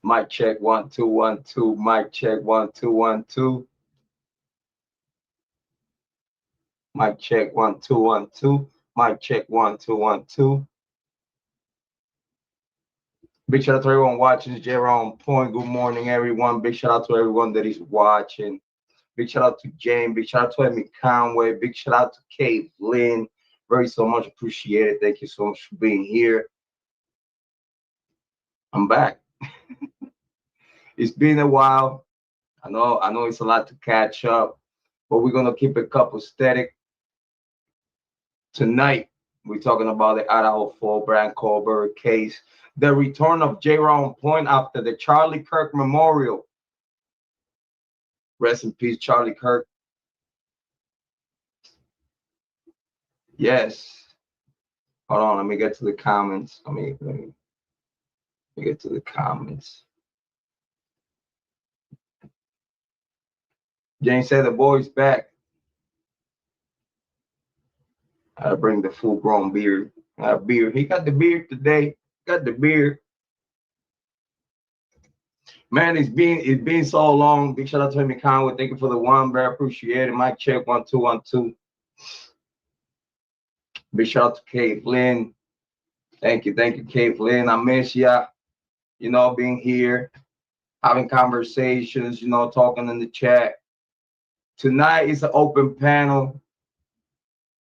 Mic check 1 2 1 2. Mic check 1 2 1 2. Mic check 1 2 1 2. Mic check 1 2 1 2. Big shout out to everyone watching. It's Jrod Point. Good morning, everyone. Big shout out to everyone that is watching. Big shout out to James. Big shout out to Amy Conway. Big shout out to Kate Lynn. Very so much appreciated. Thank you so much for being here. I'm back. It's been a while. I know it's a lot to catch up, but we're gonna keep it couple static. Tonight, we're talking about the Idaho 4 Bryan Kohberger case, the return of Jrod Point after the Charlie Kirk Memorial. Rest in peace, Charlie Kirk. Yes. Hold on, let me get to the comments. Let me get to the comments. James said the boy's back. I bring the full-grown beard. Beard. He got the beard today. Got the beard. Man, it's been so long. Big shout out to Amy Conway. Thank you for the one, very appreciate it. Mic check 1 2 1 2. Big shout out to Kate Lynn. Thank you, Kate Lynn. I miss ya. Being here, having conversations. Talking in the chat. Tonight is an open panel.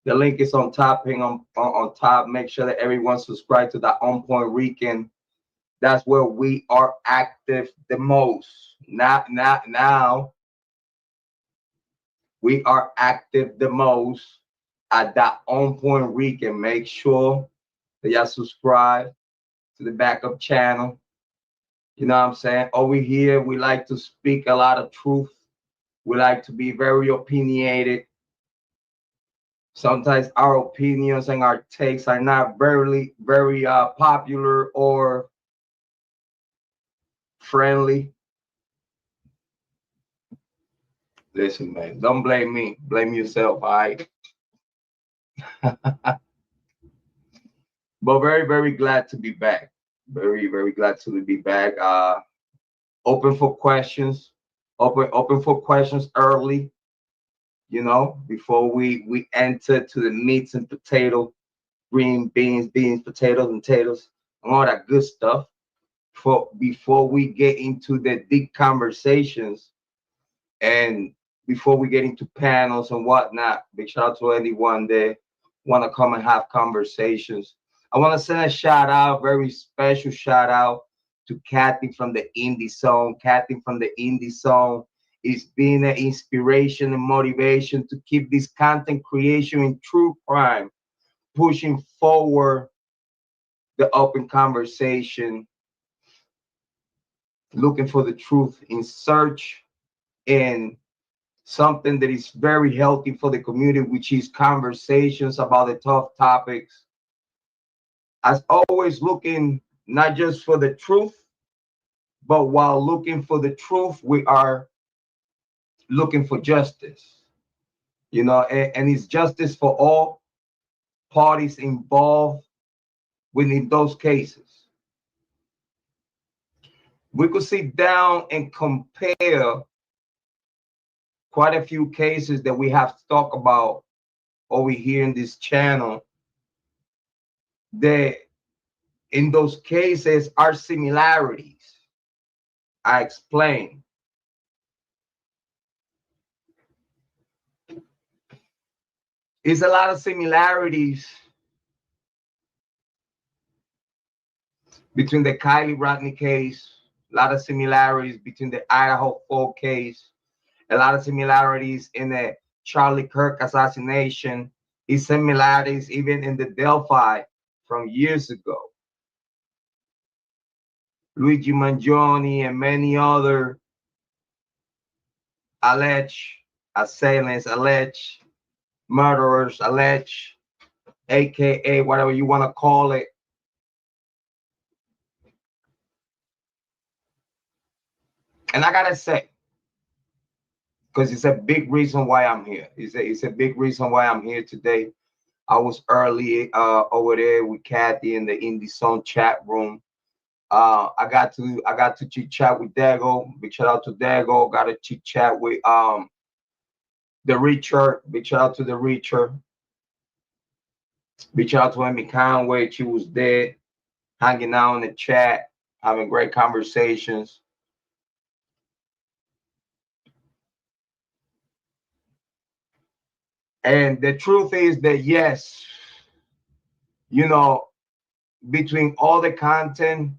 The link is on top. Hang on top. Make sure that everyone subscribe to the On Point Rican. That's where we are active the most. Now we are active the most at that On Point Rican. Make sure that y'all subscribe to the backup channel. You know what I'm saying? Over here, we like to speak a lot of truth. We like to be very opinionated. Sometimes our opinions and our takes are not very popular or friendly. Listen, man, don't blame me. Blame yourself, all right? But very, very glad to be back. Very, very glad to be back. Open for questions. Open for questions early. Before we enter to the meats and potato, green beans, potatoes, and taters, and all that good stuff. Before we get into the deep conversations, and before we get into panels and whatnot, big shout out to anyone that want to come and have conversations. I want to send a shout out, very special shout out to Kathy from the Indie Zone. Kathy from the Indie Zone is being an inspiration and motivation to keep this content creation in true crime, pushing forward the open conversation, looking for the truth in search in something that is very healthy for the community, which is conversations about the tough topics. As always, looking not just for the truth, but while looking for the truth, we are looking for justice. And it's justice for all parties involved within those cases. We could sit down and compare quite a few cases that we have to talk about over here in this channel. That in those cases are similarities. I explain. There's a lot of similarities between the Kiely Rodni case, a lot of similarities between the Idaho 4 case, a lot of similarities in the Charlie Kirk assassination, is similarities even in the Delphi from years ago. Luigi Mangione and many other alleged assailants, alleged murderers, alleged, AKA whatever you want to call it. And I gotta say, because it's a big reason why I'm here. It's a big reason why I'm here today. I was early over there with Kathy in the Indie Zone chat room. I got to chit chat with Dago. Big shout out to Dago. Got to chit chat with the Reacher. Big shout out to the Reacher. Big shout out to Amy Conway. She was there, hanging out in the chat, having great conversations. And the truth is that yes, you know, between all the content,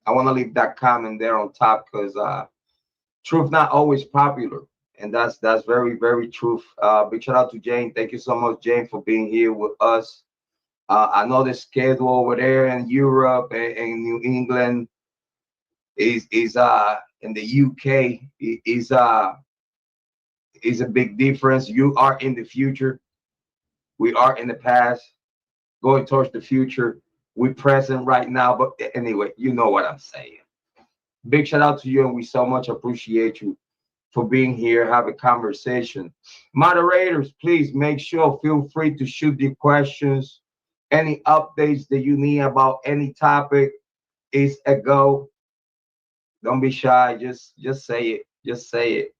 I want to leave that comment there on top because truth not always popular, and that's very very true. Big shout out to Jane. Thank you so much, Jane, for being here with us. I know the schedule over there in Europe and New England is in the UK is a big difference. You are in the future. We are in the past, going towards the future. We're present right now, but anyway, you know what I'm saying. Big shout out to you, and we so much appreciate you for being here, have a conversation. Moderators, please make sure, feel free to shoot your questions. Any updates that you need about any topic is a go. Don't be shy. Just say it. Just say it.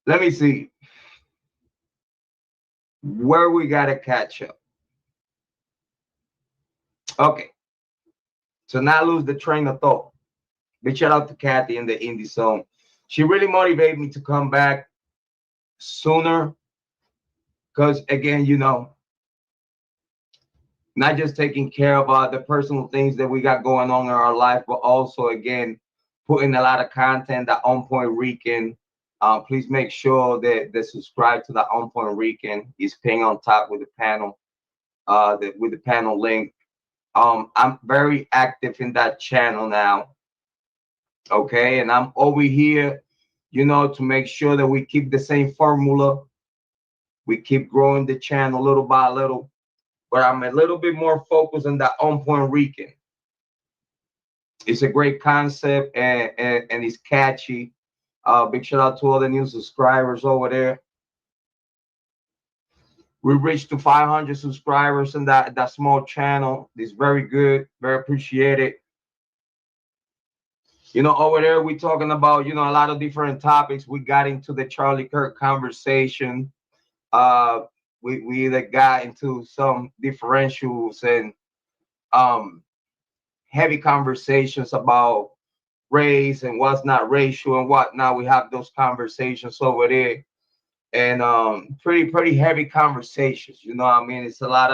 Let me see where we gotta catch up. Okay. So not lose the train of thought. Big shout out to Kathy in the indie zone. She really motivated me to come back sooner. Because again, you know, not just taking care of the personal things that we got going on in our life, but also again putting a lot of content that On Point Rican. Please make sure that subscribe to the On Point Rican. Is ping on top with the panel, with the panel link. I'm very active in that channel now. Okay, and I'm over here, you know, to make sure that we keep the same formula. We keep growing the channel little by little, but I'm a little bit more focused on that On Point Rican. It's a great concept and it's catchy. Big shout out to all the new subscribers over there. We reached to 500 subscribers in that small channel. It's very good, very appreciated. You know, over there we're talking about, you know, a lot of different topics. We got into the Charlie Kirk conversation. We either got into some differentials and heavy conversations about race and what's not racial and whatnot. We have those conversations over there, and pretty heavy conversations. You know what I mean? It's a lot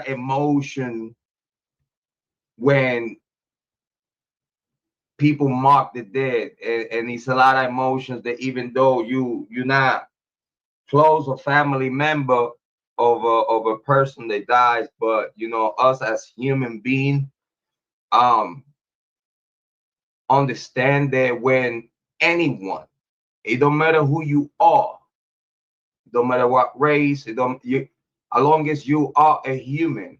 of emotion when people mock the dead, and it's a lot of emotions that even though you're not close or family member of a person that dies, but you know, us as human being understand that when anyone, it don't matter who you are, it don't matter what race, it don't you, as long as you are a human,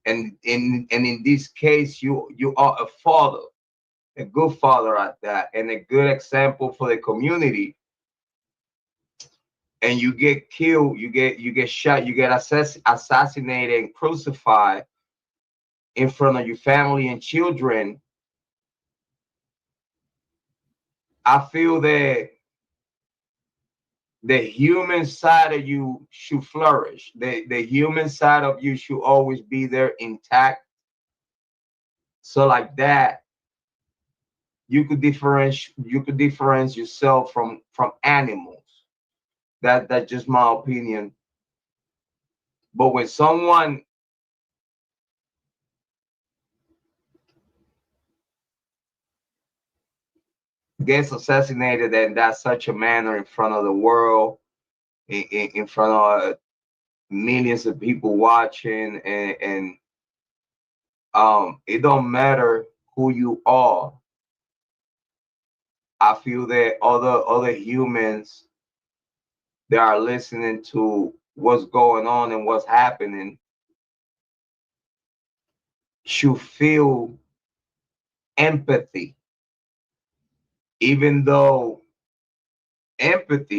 and in this case you are a father, a good father at that, and a good example for the community, and you get killed, you get shot, you get assassinated and crucified in front of your family and children. I feel that the human side of you should flourish. The human side of you should always be there intact. So like that, you could differentiate yourself from animals. That's just my opinion. But when someone gets assassinated in that such a manner in front of the world, in front of millions of people watching, and it don't matter who you are. I feel that other humans that are listening to what's going on and what's happening should feel empathy, even though empathy